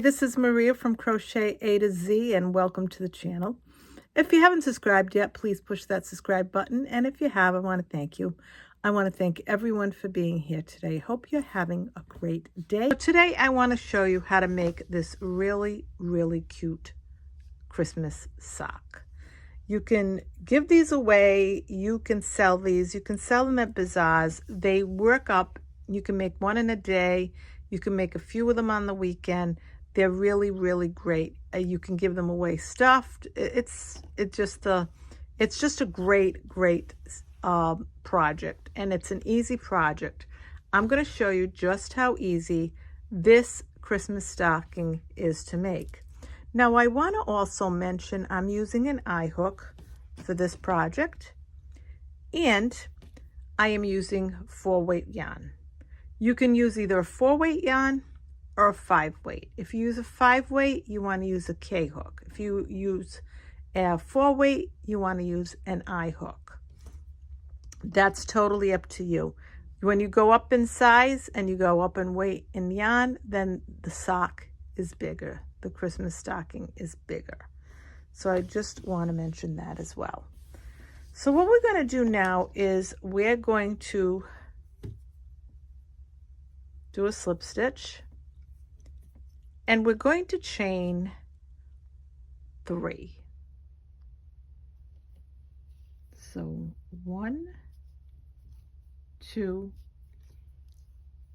This is Maria from Crochet A to Z, and welcome to the channel. If you haven't subscribed yet, please push that subscribe button, and if you have, I want to thank you. I want to thank everyone for being here today. Hope you're having a great day. So today I want to show you how to make this really cute Christmas sock. You can give these away, you can sell these, you can sell them at bazaars. They work up. You can make one in a day, you can make a few of them on the weekend. They're really great. You can give them away stuffed. It's just a great project, and it's an easy project. I'm going to show you just how easy this Christmas stocking is to make. Now I want to also mention I'm using an eye hook for this project, and I am using 4-weight yarn. You can use either a 4-weight yarn or a 5-weight. If you use a 5-weight, you want to use a K hook. If you use a 4-weight, you want to use an eye hook. That's totally up to you. When you go up in size and you go up in weight in yarn, then the sock is bigger. The Christmas stocking is bigger. So I just want to mention that as well. So what we're going to do now is we're going to do a slip stitch, and we're going to chain 3. So 1, 2,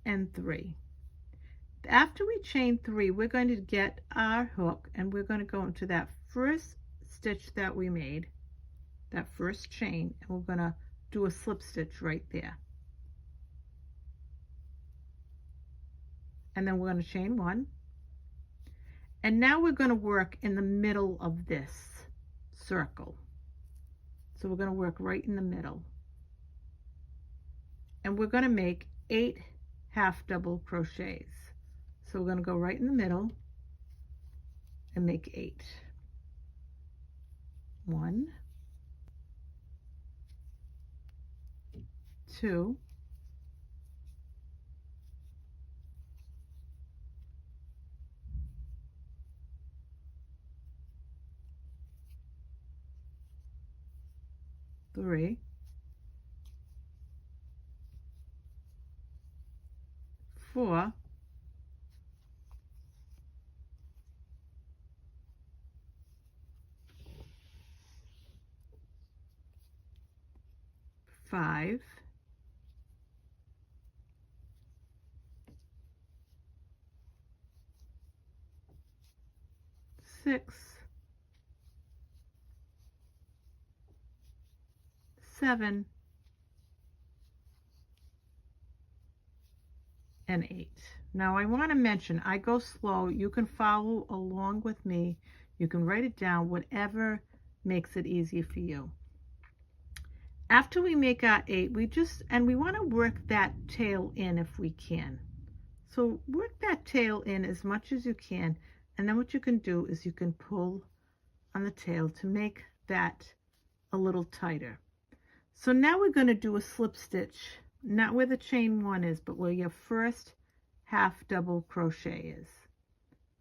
and 3. After we chain 3, we're going to get our hook, and we're going to go into that first stitch that we made, that first chain, and we're going to do a slip stitch right there. And then we're going to chain 1. And now we're going to work in the middle of this circle. So we're going to work right in the middle. And we're going to make 8 half double crochets. So we're going to go right in the middle and make 8. 1, 2, 3, 4, 5, 6, 7, and 8. Now I want to mention, I go slow. You can follow along with me. You can write it down, whatever makes it easy for you. After we make our 8, we want to work that tail in if we can. So work that tail in as much as you can, and then what you can do is you can pull on the tail to make that a little tighter. So now we're going to do a slip stitch, not where the chain 1 is, but where your first half double crochet is.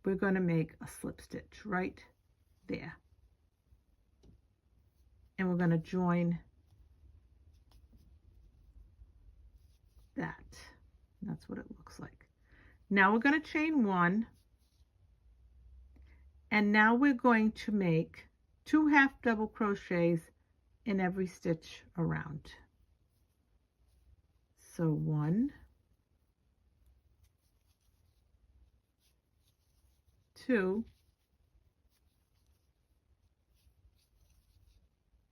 We're going to make a slip stitch right there. And we're going to join that. That's what it looks like. Now we're going to chain 1, and now we're going to make 2 half double crochets in every stitch around. So 1, 2,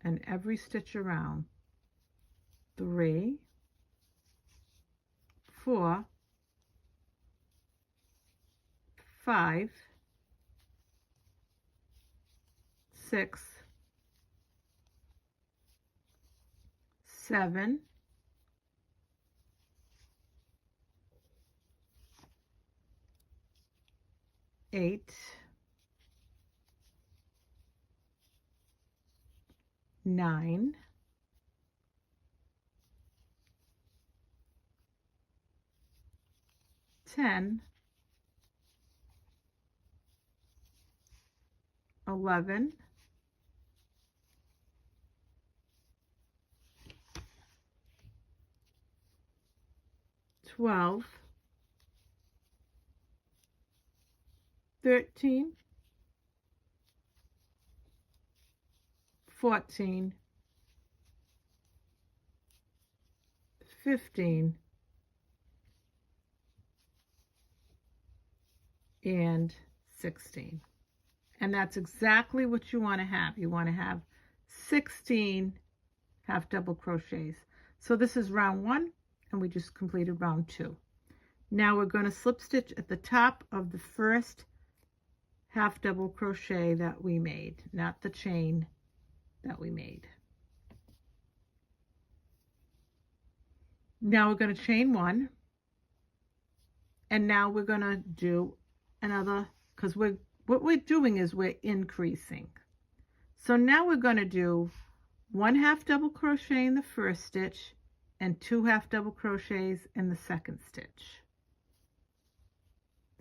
and every stitch around. 3, 4, 5, 6, 7, 8, 9, 10, 11, 12, 13, 14, 15, and 16. And that's exactly what you want to have. You want to have 16 half double crochets. So this is round 1, and we just completed round 2. Now we're going to slip stitch at the top of the first half double crochet that we made, not the chain that we made. Now we're going to chain 1, and now we're going to do another, because what we're doing is we're increasing. So now we're going to do 1 half double crochet in the first stitch and 2 half double crochets in the second stitch.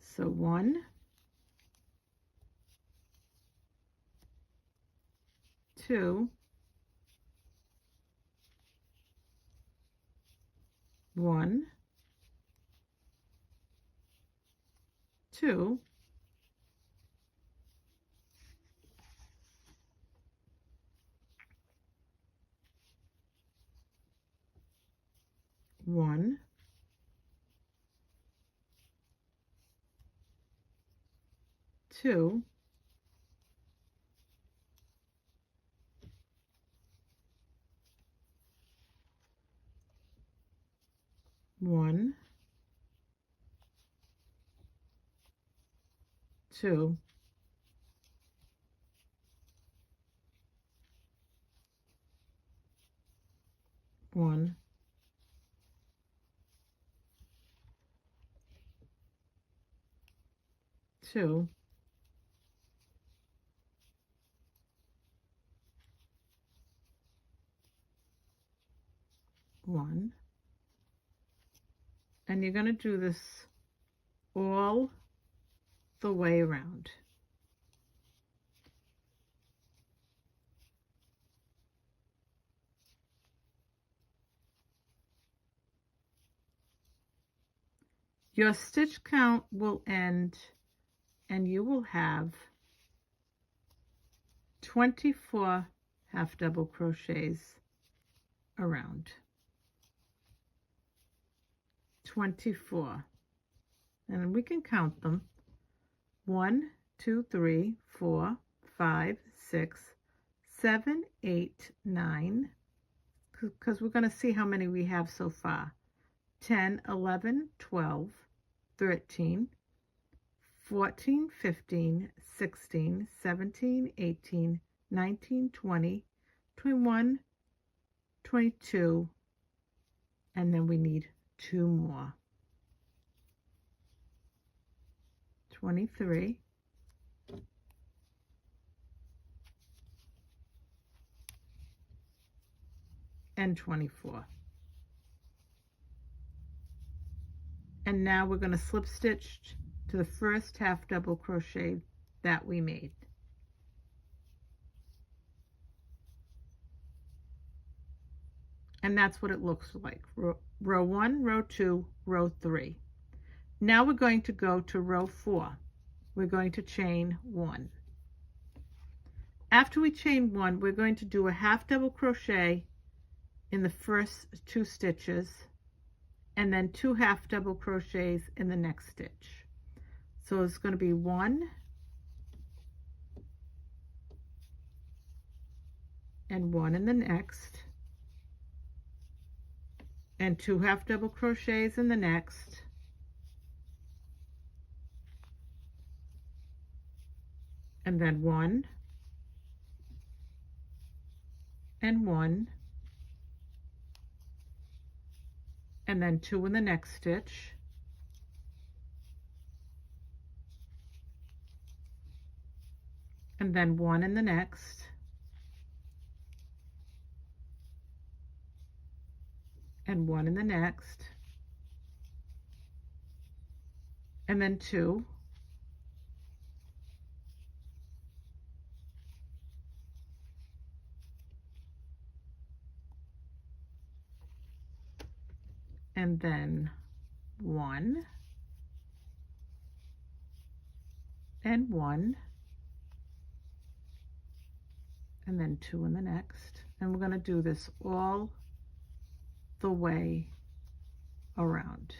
So 1, 2, 1, 2, 1, 2, 1, 2, 1, 2, 1, and you're going to do this all the way around. Your stitch count will end and you will have 24 half double crochets around. 24, and we can count them. 1, 2, 3, 4, 5, 6, 7, 8, 9, because we're going to see how many we have so far. 10, 11, 12, 13, 14, 15, 16, 17, 18, 19, 20, 21, 22, and then we need 2 more. 23, and 24. And now we're going to slip stitch to the first half double crochet that we made. And that's what it looks like. Row 1, row 2, row 3. Now we're going to go to row 4. We're going to chain 1. After we chain 1, we're going to do a half double crochet in the first 2 stitches, and then 2 half double crochets in the next stitch. So it's going to be 1 and 1 in the next, and 2 half double crochets in the next, and then 1 and 1, and then 2 in the next stitch, and then 1 in the next, and 1 in the next, and then 2, and then 1 and 1 and then 2 in the next, and we're going to do this all the way around.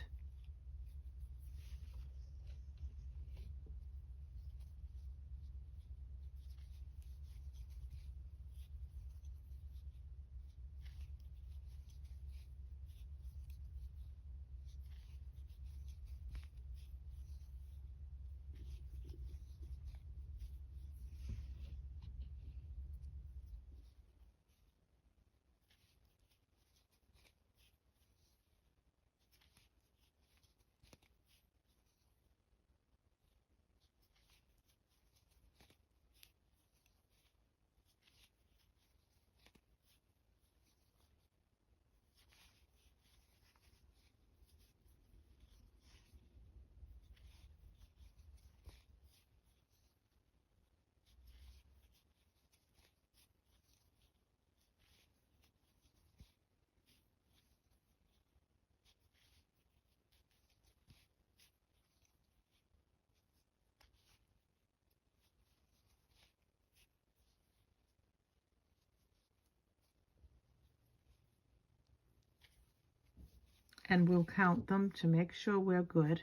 And we'll count them to make sure we're good.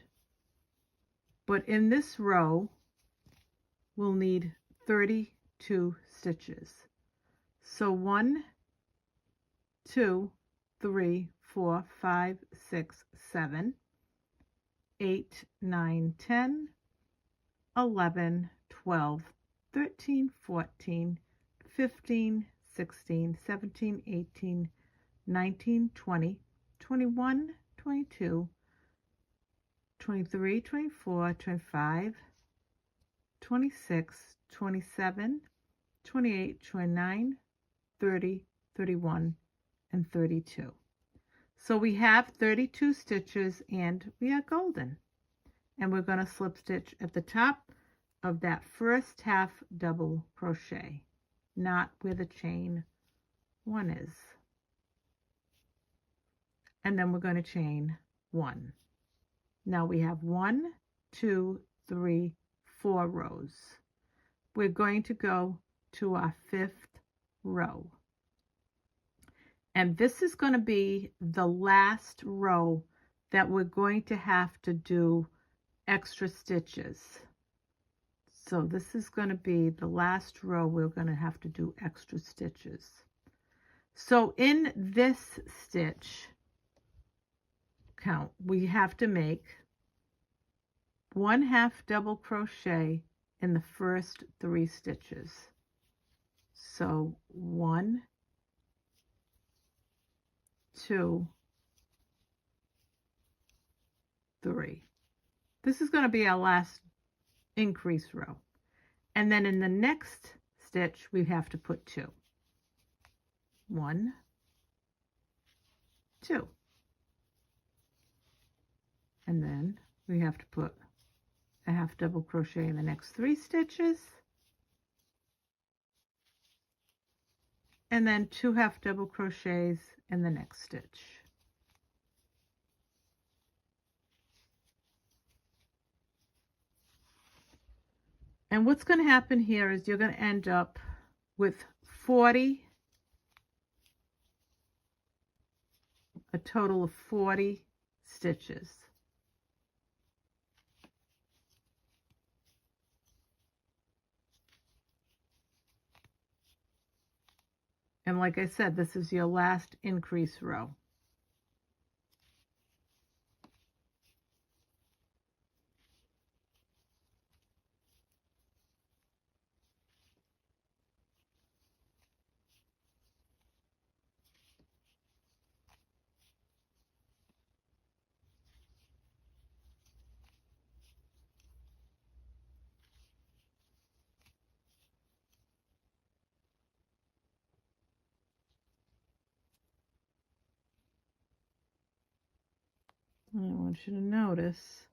But in this row, we'll need 32 stitches. So 1, 2, 3, 4, 5, 6, 7, 8, 9, 10, 11, 12, 13, 14, 15, 16, 17, 18, 19, 20, 21, 22, 23, 24, 25, 26, 27, 28, 29, 30, 31, and 32. So we have 32 stitches and we are golden. And we're going to slip stitch at the top of that first half double crochet, not where the chain 1 is. And then we're going to chain 1. Now we have 1, 2, 3, 4 rows. We're going to go to our 5th row. And this is going to be the last row that we're going to have to do extra stitches. So this is going to be the last row we're going to have to do extra stitches. So in this stitch count, we have to make 1/2 double crochet in the first 3 stitches. So 1, 2, 3. This is going to be our last increase row. And then in the next stitch, we have to put 2. 1, 2. And then we have to put a 1/2 double crochet in the next 3 stitches. And then 2 1/2 double crochets in the next stitch. And what's going to happen here is you're going to end up with 40, a total of 40 stitches. And like I said, this is your last increase row. I want you to notice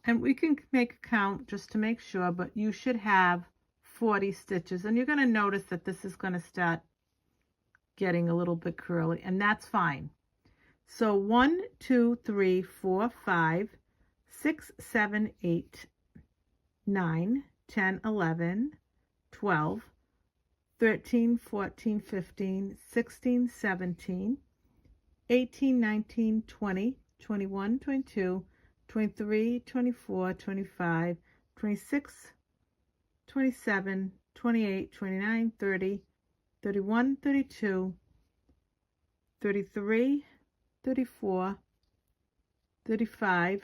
And we can make a count just to make sure, but you should have 40 stitches. And you're going to notice that this is going to start getting a little bit curly, and that's fine. So 1, 2, 3, 4, 5, 6, 7, 8, 9, 10, 11, 12, 13, 14, 15, 16, 17, 18, 19, 20, 21, 22, 23, 24, 25, 26, 27, 28, 29, 30, 31, 32, 33, 34, 35,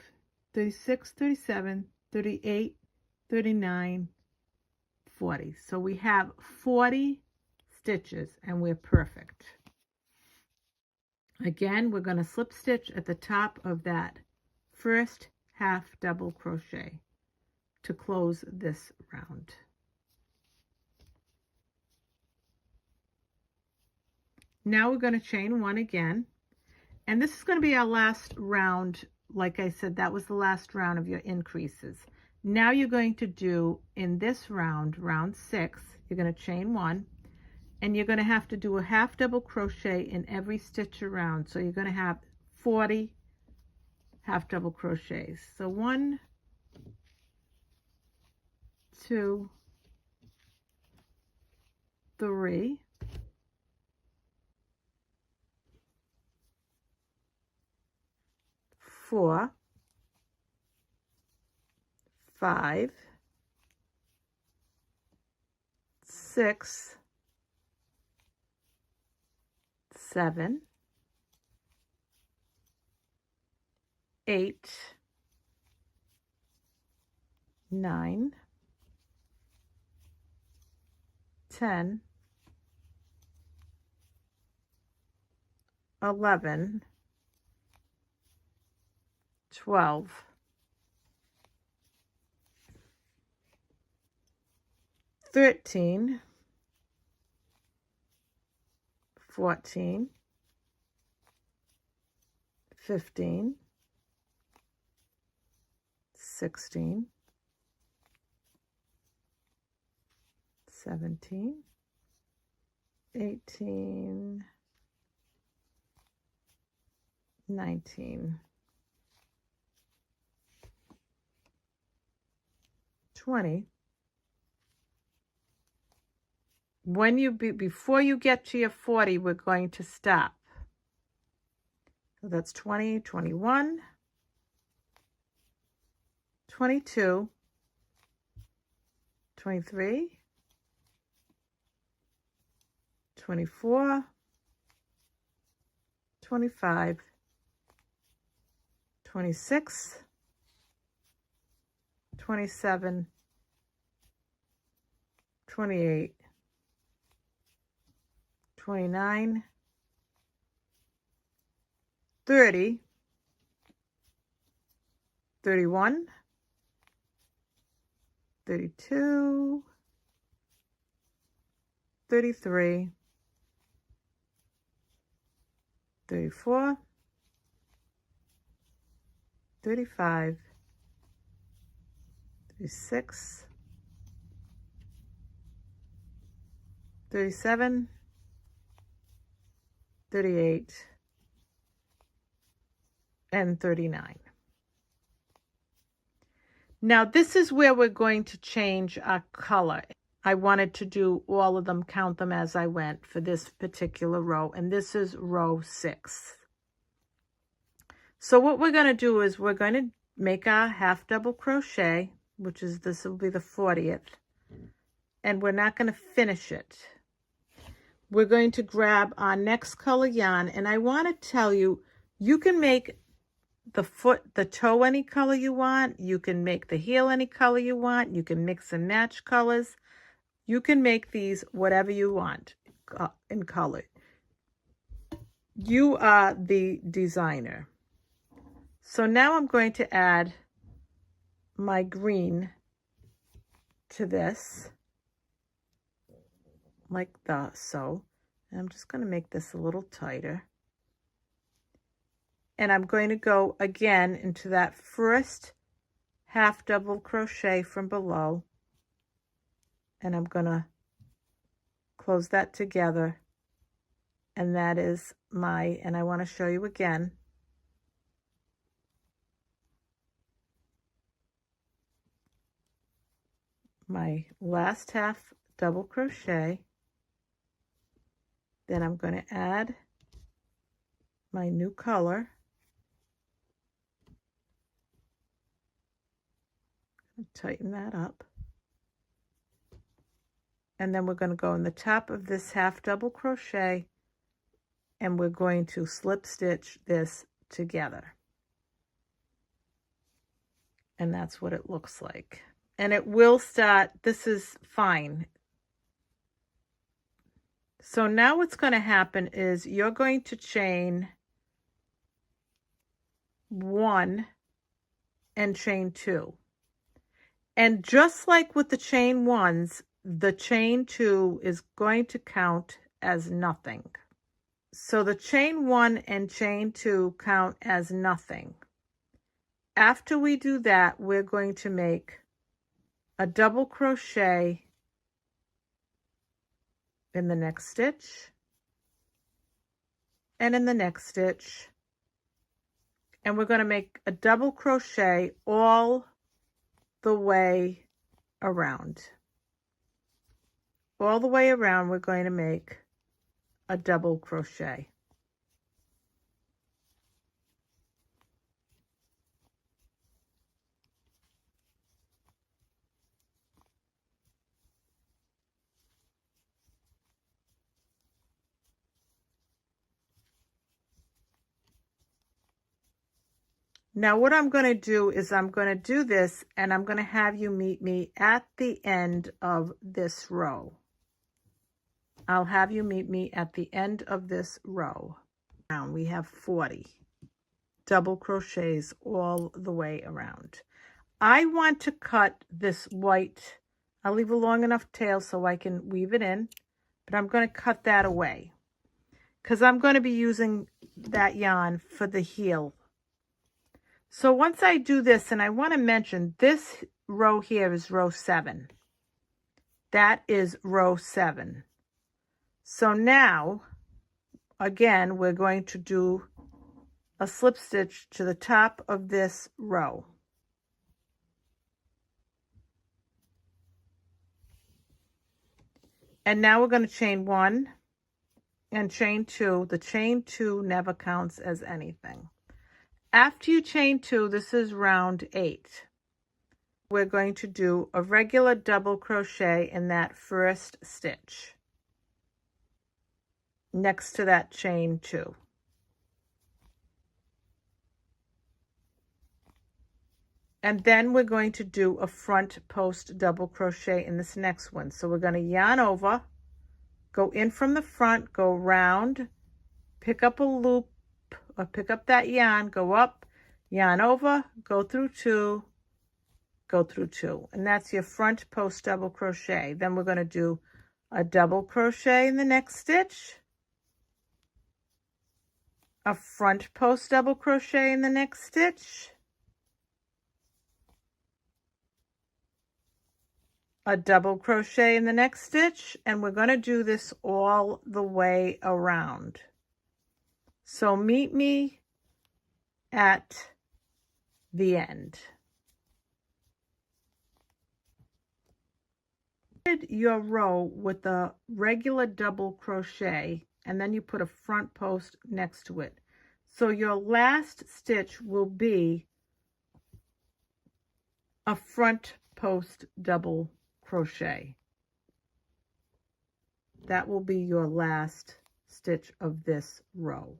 36, 37, 38, 39, 40. So we have 40 stitches and we're perfect. Again, we're going to slip stitch at the top of that first half double crochet to close this round. Now we're going to chain one again, and this is going to be our last round. Like I said, that was the last round of your increases. Now you're going to do, in this round, round 6, you're going to chain one, and you're going to have to do a half double crochet in every stitch around. So you're going to have 40 half double crochets. So 1, 2, 3, 4, 5, 6, 7, 8, 9, 10, 11, 12, 13, 14, 15, 16, 17, 18, 19, 20. When you before you get to your 40, we're going to stop. So that's 20, 21, 22, 23, 24, 25, 26, 27, 28, 29, 30, 31, 32, 33, 34, 35, 36, 37, 38, and 39. Now this is where we're going to change our color. I wanted to do all of them, count them as I went for this particular row, and this is row 6. So what we're going to do is we're going to make our half double crochet, which is, this will be the 40th, and we're not going to finish it. We're going to grab our next color yarn, and I want to tell you, you can make the toe any color you want. You can make the heel any color you want. You can mix and match colors. You can make these whatever you want in color. You are the designer. So now I'm going to add my green to this, like so. And I'm just going to make this a little tighter. And I'm going to go again into that first half double crochet from below, and I'm going to close that together, and that is my, and I want to show you again, my last half double crochet. Then I'm going to add my new color. Tighten that up. And then we're going to go in the top of this half double crochet, and we're going to slip stitch this together. And that's what it looks like. And it will start, this is fine. So now what's going to happen is you're going to chain 1 and chain 2. And just like with the chain 1s, the chain 2 is going to count as nothing. So the chain 1 and chain 2 count as nothing. After we do that, we're going to make a double crochet in the next stitch and in the next stitch, and we're going to make a double crochet all the way around. All the way around we're going to make a double crochet. Now what I'm going to do is I'm going to do this, and I'm going to have you meet me at the end of this row. I'll have you meet me at the end of this row. Now we have 40 double crochets all the way around. I want to cut this white. I'll leave a long enough tail so I can weave it in, but I'm going to cut that away because I'm going to be using that yarn for the heel. So once I do this, and I want to mention this row here is row 7. That is row 7. So now, again, we're going to do a slip stitch to the top of this row. And now we're going to chain 1 and chain 2. The chain 2 never counts as anything. After you chain 2, this is round 8. We're going to do a regular double crochet in that first stitch next to that chain 2. And then we're going to do a front post double crochet in this next one. So we're going to yarn over, go in from the front, go round, pick up a loop, or pick up that yarn, go up, yarn over, go through 2, go through 2. And that's your front post double crochet. Then we're going to do a double crochet in the next stitch, a front post double crochet in the next stitch, a double crochet in the next stitch, and we're going to do this all the way around. So meet me at the end. Your row with a regular double crochet, and then you put a front post next to it. So your last stitch will be a front post double crochet. That will be your last stitch of this row.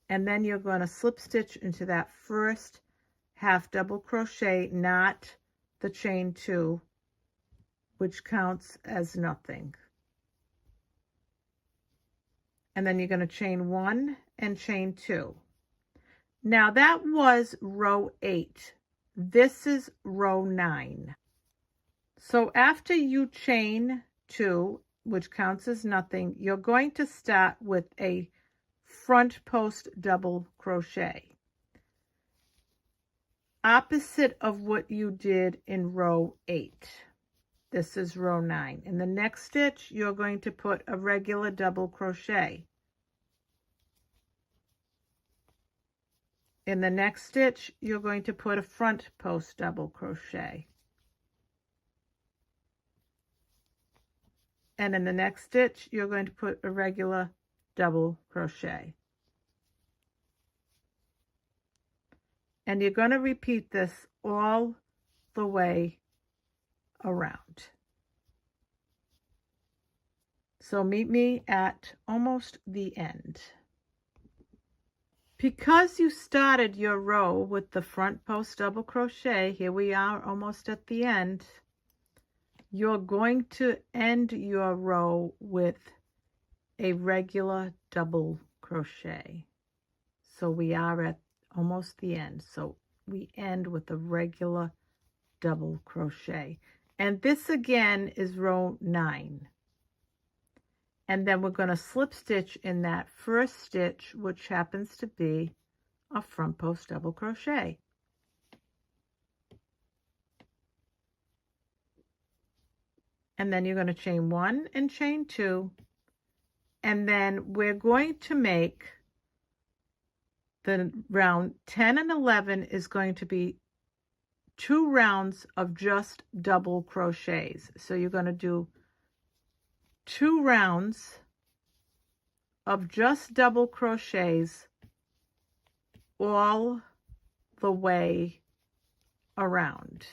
And then you're going to slip stitch into that first half double crochet, not the chain 2, which counts as nothing. And then you're going to chain 1 and chain 2. Now that was row 8. This is row 9. So after you chain 2, which counts as nothing, you're going to start with a front post double crochet. opposite of what you did in row 8. This is row 9. In the next stitch, you're going to put a regular double crochet. In the next stitch, you're going to put a front post double crochet. And in the next stitch, you're going to put a regular double crochet. And you're going to repeat this all the way around. So meet me at almost the end. Because you started your row with the front post double crochet, here we are almost at the end, you're going to end your row with a regular double crochet. So we are at almost the end. So we end with a regular double crochet. And this again is row 9. And then we're going to slip stitch in that first stitch, which happens to be a front post double crochet. And then you're going to chain 1 and chain 2, and then we're going to make the round 10 and 11 is going to be 2 rounds of just double crochets. So you're going to do 2 rounds of just double crochets all the way around.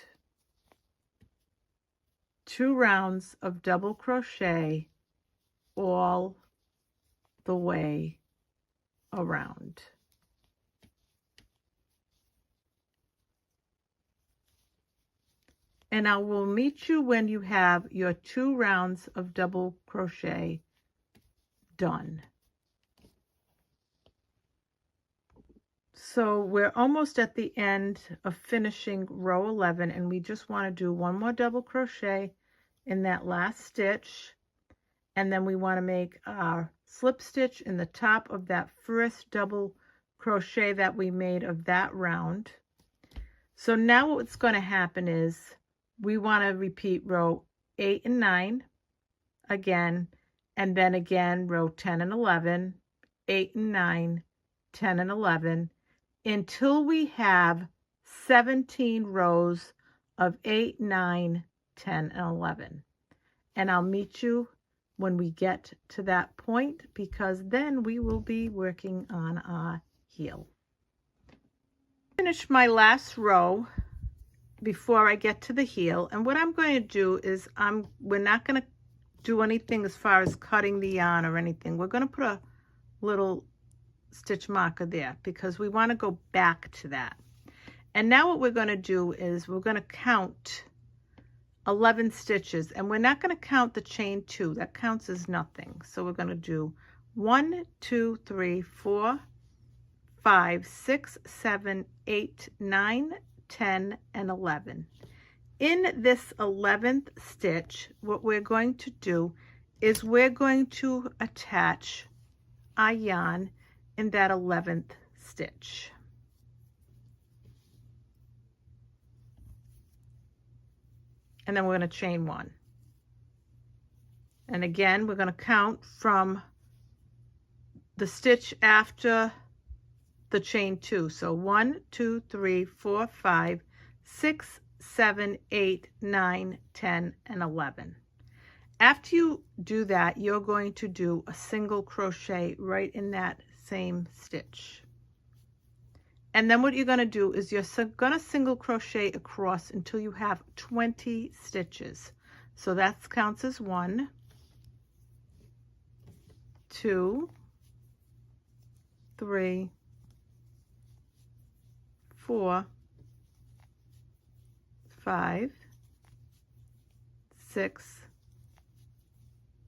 2 rounds of double crochet all the way around. And I will meet you when you have your 2 rounds of double crochet done. So we're almost at the end of finishing row 11, and we just want to do 1 more double crochet in that last stitch, and then we want to make our slip stitch in the top of that first double crochet that we made of that round. So now what's going to happen is we want to repeat row 8 and 9 again, and then again row 10 and 11, 8 and 9, 10 and 11, until we have 17 rows of 8, 9, 10, and 11. And I'll meet you when we get to that point, because then we will be working on our heel. Finish my last row before I get to the heel, and what I'm going to do is we're not going to do anything as far as cutting the yarn or anything. We're going to put a little stitch marker there because we want to go back to that. And now what we're going to do is we're going to count 11 stitches, and we're not going to count the chain 2. That counts as nothing. So we're going to do 1, 2, 3, 4, 5, 6, 7, 8, 9, 10, and 11. In this 11th stitch, what we're going to do is we're going to attach our yarn in that 11th stitch. And then we're going to chain 1. And again, we're going to count from the stitch after the chain 2. So 1, 2, 3, 4, 5, 6, 7, 8, 9, 10, and 11. After you do that, you're going to do a single crochet right in that same stitch. And then what you're going to do is you're going to single crochet across until you have 20 stitches. So that counts as 1, 2, 3, 4, 5, 6,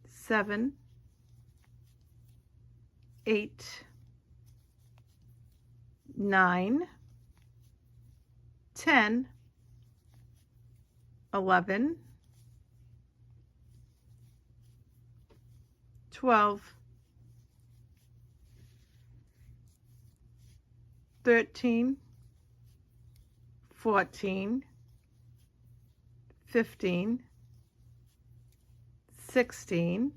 7, 8, 9, 10, 11, 12, 13, 14, 15, 16,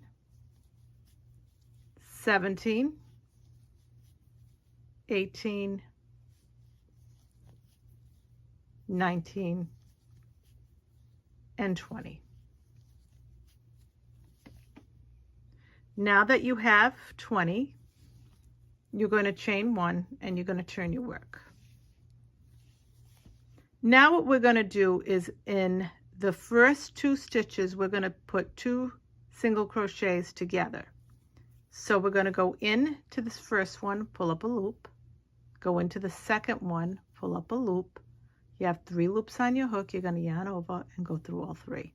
17, 18, 19, and 20. Now that you have 20, you're going to chain 1 and you're going to turn your work. Now what we're going to do is in the first 2 stitches, we're going to put 2 single crochets together. So we're going to go into this first one, pull up a loop, go into the second one, pull up a loop. You have 3 loops on your hook. You're going to yarn over and go through all 3.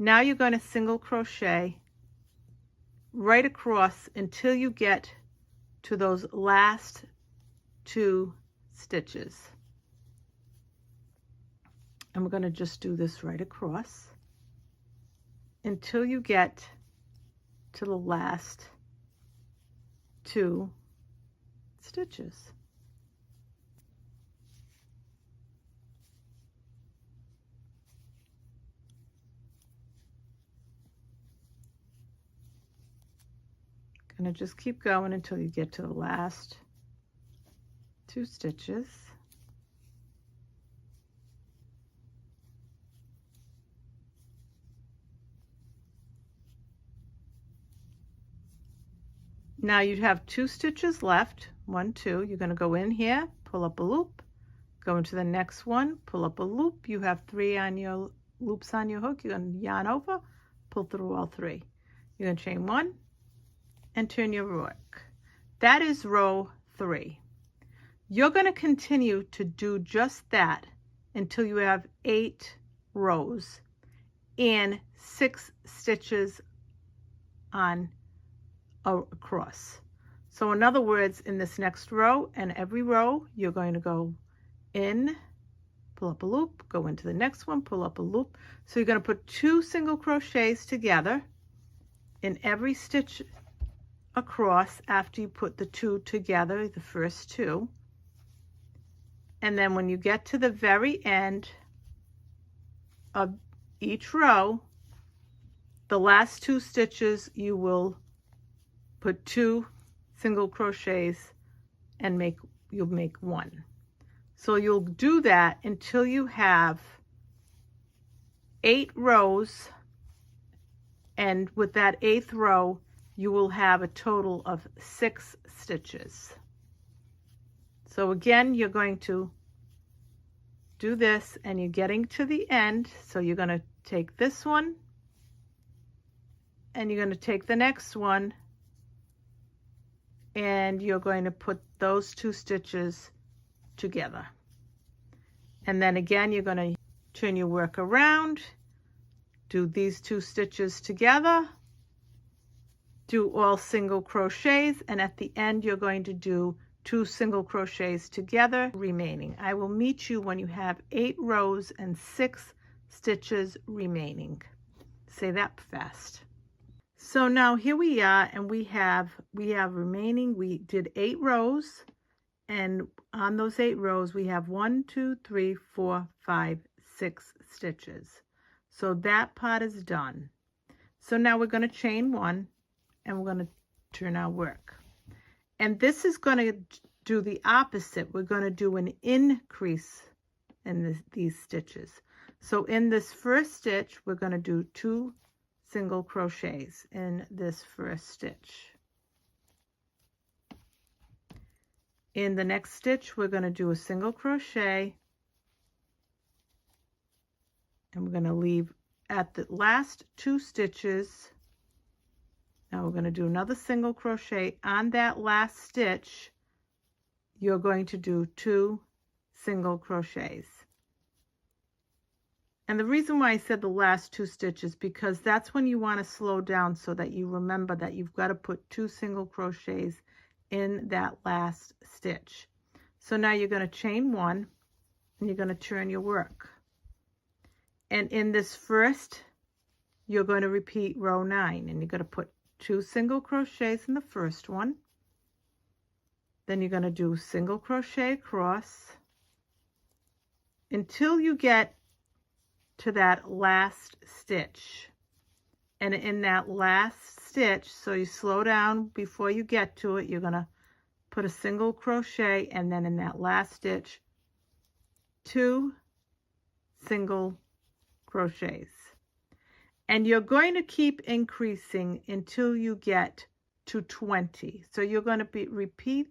Now you're going to single crochet right across until you get to those last 2 stitches. And we're going to just do this right across until you get to the last 2 stitches. Gonna just keep going until you get to the last 2 stitches. Now you have 2 stitches left, 1, 2. You're going to go in here, pull up a loop, go into the next one, pull up a loop. You have 3 on your loops on your hook. You're going to yarn over, pull through all 3. You're going to chain 1 and turn your work. That is row 3. You're going to continue to do just that until you have 8 rows and 6 stitches on across. So in other words, in this next row and every row, you're going to go in, pull up a loop, go into the next one, pull up a loop. So you're going to put 2 single crochets together in every stitch across after you put the 2 together, the first 2. And then when you get to the very end of each row, the last 2 stitches, you will put 2 single crochets and you'll make 1. So you'll do that until you have 8 rows, and with that 8th row you will have a total of 6 stitches. So again, you're going to do this and you're getting to the end. So you're going to take this one and you're going to take the next one and you're going to put those 2 stitches together. And then again, you're going to turn your work around, do these 2 stitches together, do all single crochets, and at the end you're going to do 2 single crochets together remaining. I will meet you when you have 8 rows and 6 stitches remaining. Say that fast. So now here we are, and we have remaining, we did 8 rows, and on those 8 rows we have 1, 2, 3, 4, 5, 6 stitches. So that part is done. So now we're going to chain 1 and we're going to turn our work. And this is going to do the opposite. We're going to do an increase in these stitches. So in this first stitch, we're going to do 2 single crochets in this first stitch. In the next stitch, we're going to do a single crochet, and we're going to leave at the last 2 stitches. Now we're going to do another single crochet on that last stitch. You're going to do 2 single crochets. And the reason why I said the last 2 stitches, because that's when you want to slow down so that you remember that you've got to put 2 single crochets in that last stitch. So now you're going to chain 1 and you're going to turn your work. And in this first, you're going to repeat row 9, and you're going to put 2 single crochets in the first one. Then you're going to do single crochet across, until you get to that last stitch. And in that last stitch, so you slow down before you get to it, you're going to put a single crochet, and then in that last stitch, 2 single crochets. And you're going to keep increasing until you get to 20. So you're going to repeat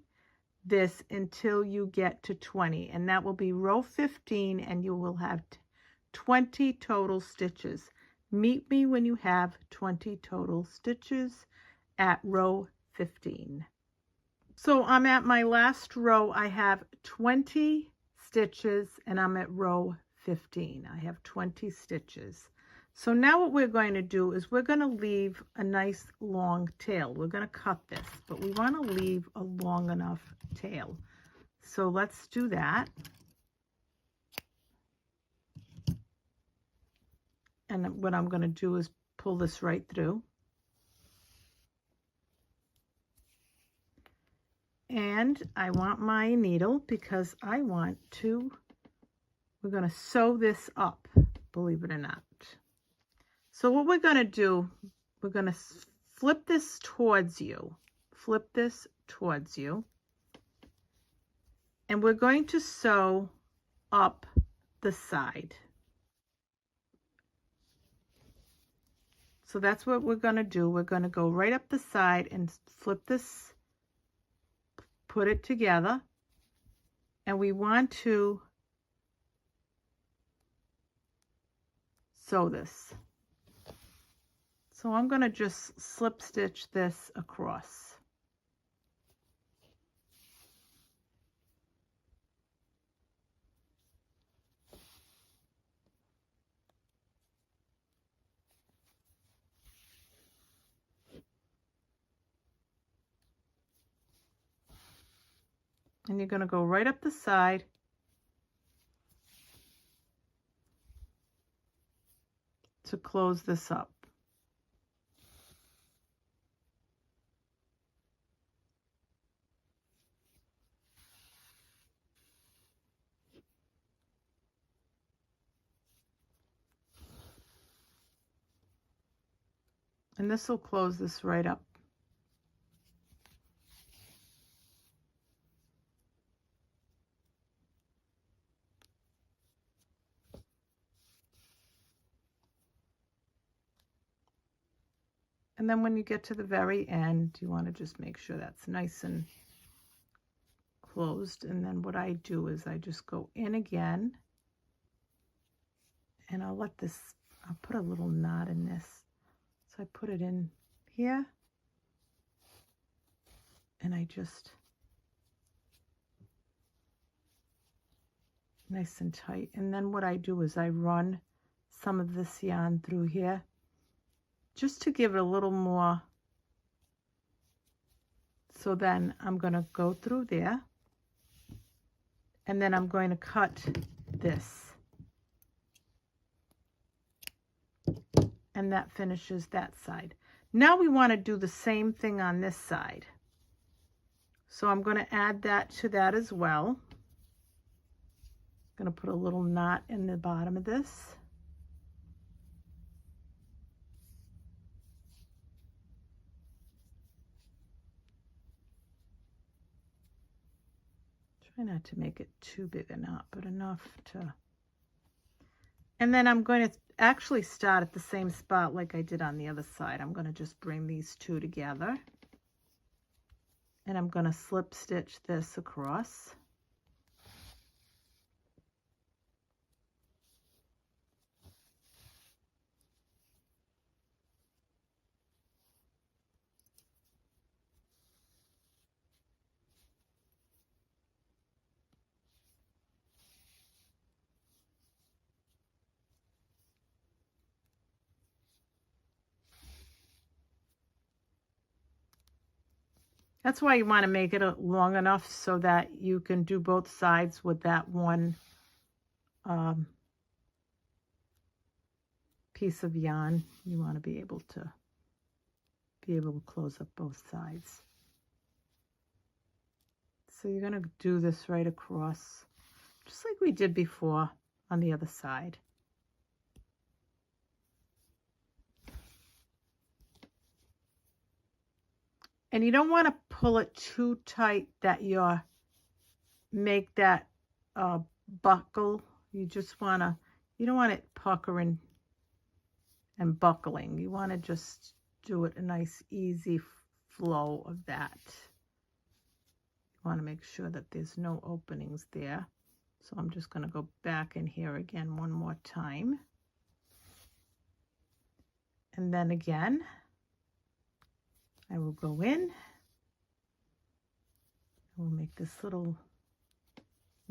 this until you get to 20, and that will be row 15, and you will have 20 total stitches. Meet me when you have 20 total stitches at row 15. So I'm at my last row. I have 20 stitches, and I'm at row 15. I have 20 stitches. So now what we're going to do is we're going to leave a nice long tail. We're going to cut this, but we want to leave a long enough tail. So let's do that. And what I'm going to do is pull this right through. And I want my needle because I want to, we're going to sew this up, believe it or not. So what we're going to do, we're going to flip this towards you. Flip this towards you. And we're going to sew up the side. So that's what we're going to do. We're going to go right up the side and flip this, put it together. And we want to sew this. So I'm going to just slip stitch this across. And you're going to go right up the side to close this up. And this will close this right up. And then when you get to the very end, you want to just make sure that's nice and closed. And then what I do is I just go in again, and I'll put a little knot in this. So I put it in here, and I just, nice and tight. And then what I do is I run some of this yarn through here, just to give it a little more. So then I'm going to go through there, and then I'm going to cut this. And that finishes that side. Now we want to do the same thing on this side. So I'm going to add that to that as well. I'm going to put a little knot in the bottom of this. Try not to make it too big a knot, but enough to. And then I'm going to actually start at the same spot like I did on the other side. I'm going to just bring these two together. And I'm going to slip stitch this across. That's why you want to make it long enough so that you can do both sides with that one piece of yarn. You want to be able to close up both sides. So you're going to do this right across, just like we did before. on the other side. And you don't want to pull it too tight that you make that buckle. You just want to, you don't want it puckering and buckling. You want to just do it a nice easy flow of that. You want to make sure that there's no openings there. So I'm just going to go back in here again one more time. And then again, I will go in. We'll make this little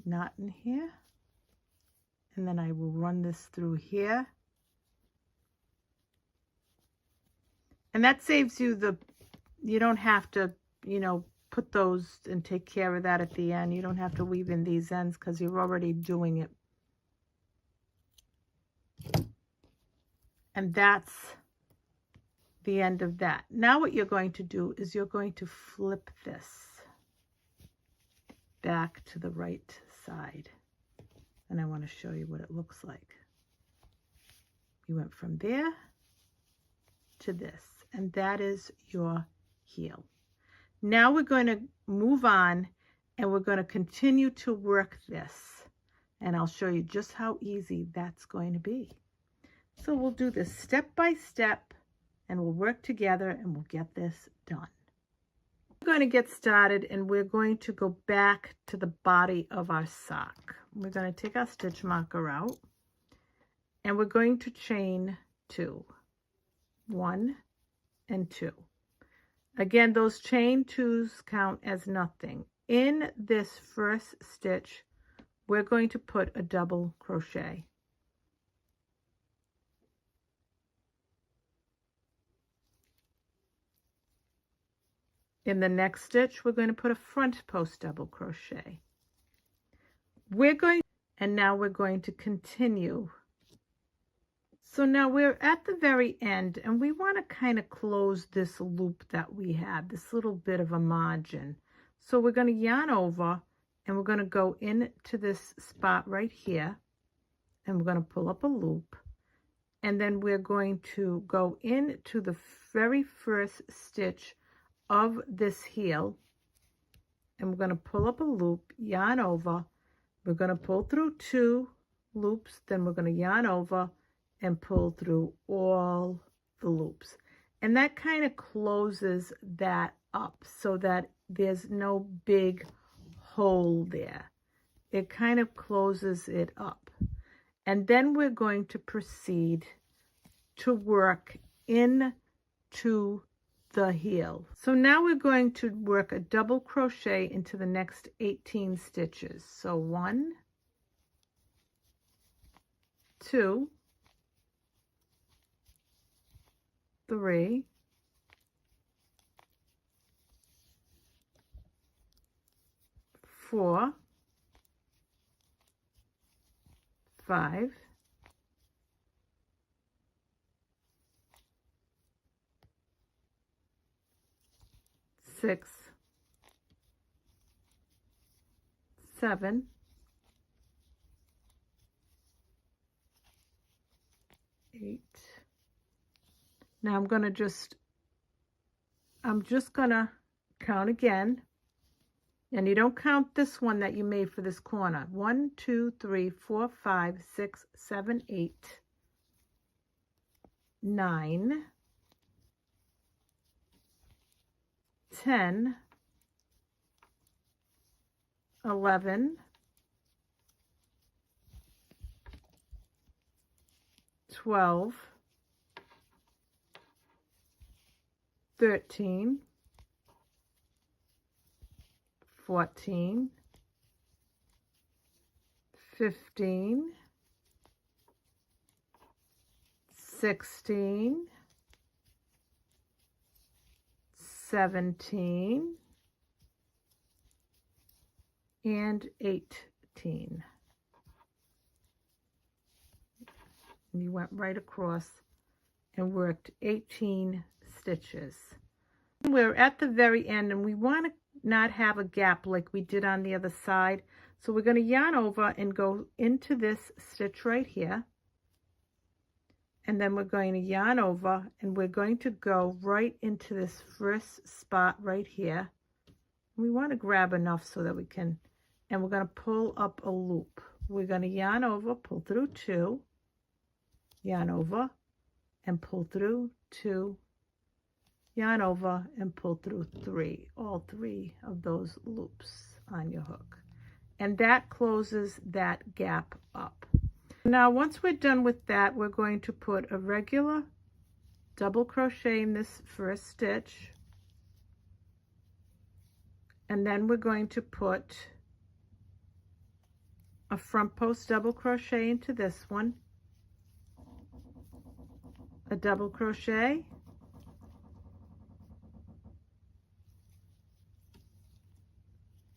knot in here. And then I will run this through here. And that saves you you don't have to, you know, put those and take care of that at the end. You don't have to weave in these ends because you're already doing it. And that's the end of that. Now what you're going to do is you're going to flip this back to the right side. And I want to show you what it looks like. You went from there to this, and that is your heel. Now we're going to move on, and we're going to continue to work this, and I'll show you just how easy that's going to be. So we'll do this step by step, and we'll work together, and we'll get this done. We're going to get started, and we're going to go back to the body of our sock. We're going to take our stitch marker out, and we're going to chain 2. 1 and 2. Again, those chain 2s count as nothing. In this first stitch, we're going to put a double crochet. In the next stitch, we're going to put a front post double crochet. And now we're going to continue. So now we're at the very end, and we want to kind of close this loop that we had, this little bit of a margin. So we're going to yarn over, and we're going to go into this spot right here, and we're going to pull up a loop, and then we're going to go into the very first stitch of this heel, and we're going to pull up a loop, yarn over, we're going to pull through 2 loops, then we're going to yarn over and pull through all the loops. And that kind of closes that up so that there's no big hole there. It kind of closes it up. And then we're going to proceed to work into the heel. So now we're going to work a double crochet into the next 18 stitches. So 1, 2, 3, 4, 5, 6, 7, 8. Now I'm just gonna count again, and you don't count this one that you made for this corner. 1, 2, 3, 4, 5, 6, 7, 8, 9, 10, 11, 12, 13, 14, 15, 16, 17, and 18. And you went right across and worked 18 stitches. We're at the very end, and we want to not have a gap like we did on the other side. So we're going to yarn over and go into this stitch right here. And then we're going to yarn over and we're going to go right into this first spot right here. We want to grab enough so that we can, and we're going to pull up a loop. We're going to yarn over, pull through 2, yarn over and pull through 2, yarn over and pull through 3, all 3 of those loops on your hook. And that closes that gap up. Now once we're done with that, we're going to put a regular double crochet in this first stitch, and then we're going to put a front post double crochet into this one, a double crochet,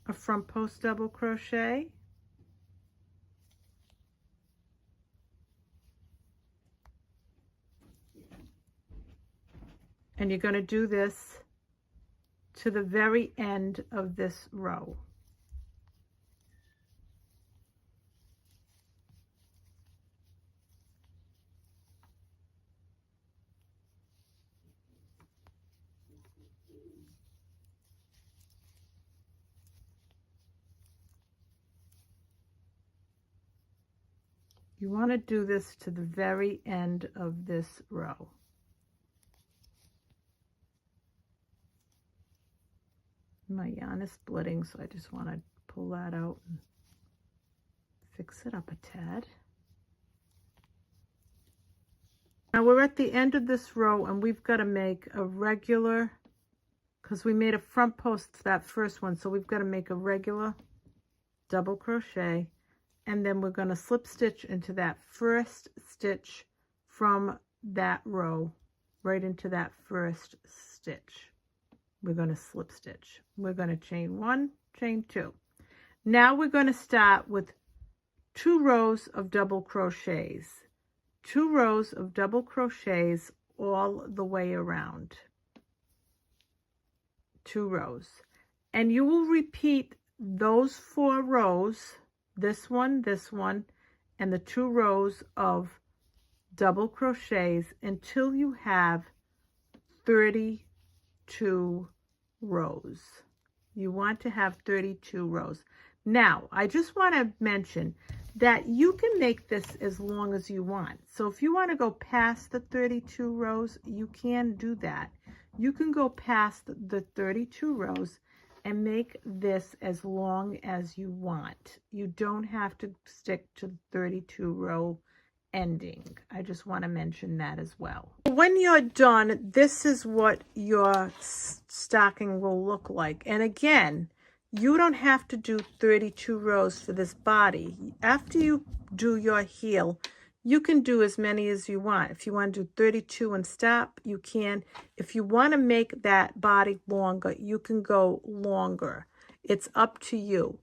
a front post double crochet, and you're going to do this to the very end of this row. You want to do this to the very end of this row. My yarn is splitting, so I just want to pull that out and fix it up a tad. Now we're at the end of this row and we've got to make a regular, because we made a front post to that first one, so we've got to make a regular double crochet, and then we're going to slip stitch into that first stitch from that row right into that first stitch. We're going to slip stitch. We're going to chain 1, chain 2. Now we're going to start with 2 rows of double crochets. 2 rows of double crochets all the way around. 2 rows. And you will repeat those 4 rows, this one, and the 2 rows of double crochets until you have 32 rows. You want to have 32 rows. Now, I just want to mention that you can make this as long as you want. So if you want to go past the 32 rows, you can do that. You can go past the 32 rows and make this as long as you want. You don't have to stick to the 32 row ending. I just want to mention that as well. When you're done, this is what your stocking will look like. And again, you don't have to do 32 rows for this body. After you do your heel, you can do as many as you want. If you want to do 32 and stop, you can. If you want to make that body longer, you can go longer. It's up to you.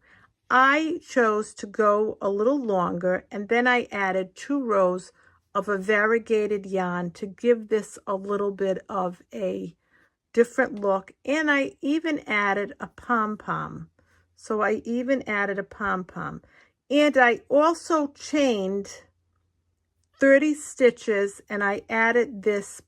I chose to go a little longer, and then I added 2 rows of a variegated yarn to give this a little bit of a different look, and I even added a pom-pom. So I even added a pom-pom. And I also chained 30 stitches, and I added this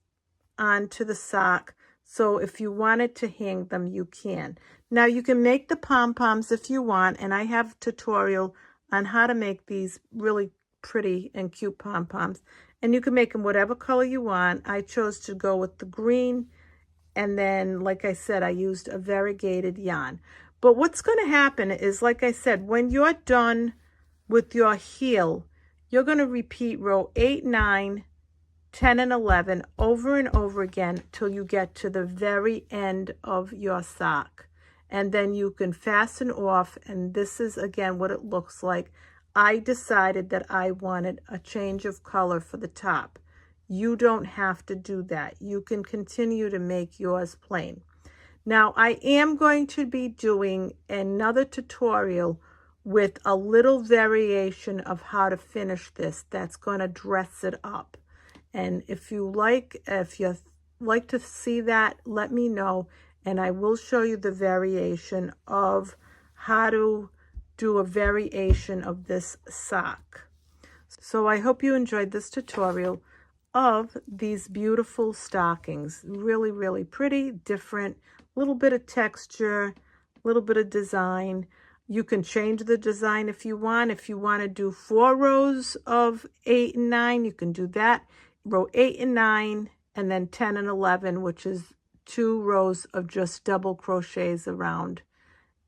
onto the sock. So if you wanted to hang them, you can. Now you can make the pom-poms if you want, and I have a tutorial on how to make these really pretty and cute pom-poms. And you can make them whatever color you want. I chose to go with the green, and then, like I said, I used a variegated yarn. But what's going to happen is, like I said, when you're done with your heel, you're going to repeat row 8, 9, 10, and 11 over and over again till you get to the very end of your sock. And then you can fasten off, and this is again what it looks like. I decided that I wanted a change of color for the top. You don't have to do that. You can continue to make yours plain. Now I am going to be doing another tutorial with a little variation of how to finish this that's going to dress it up. And if you like to see that, let me know, and I will show you the variation of how to do a variation of this sock. So I hope you enjoyed this tutorial of these beautiful stockings. Really, really pretty, different, little bit of texture, little bit of design. You can change the design if you want. If you want to do 4 rows of 8 and 9, you can do that. Row 8 and 9, and then 10 and 11, which is 2 rows of just double crochets around.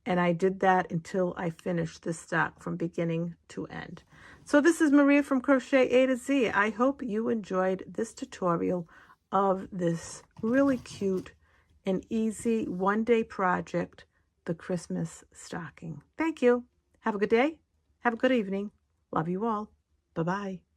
And I did that until I finished this stock from beginning to end. So this is Maria from Crochet A to Z. I hope you enjoyed this tutorial of this really cute and easy one-day project, the Christmas stocking. Thank you. Have a good day. Have a good evening. Love you all. Bye-bye.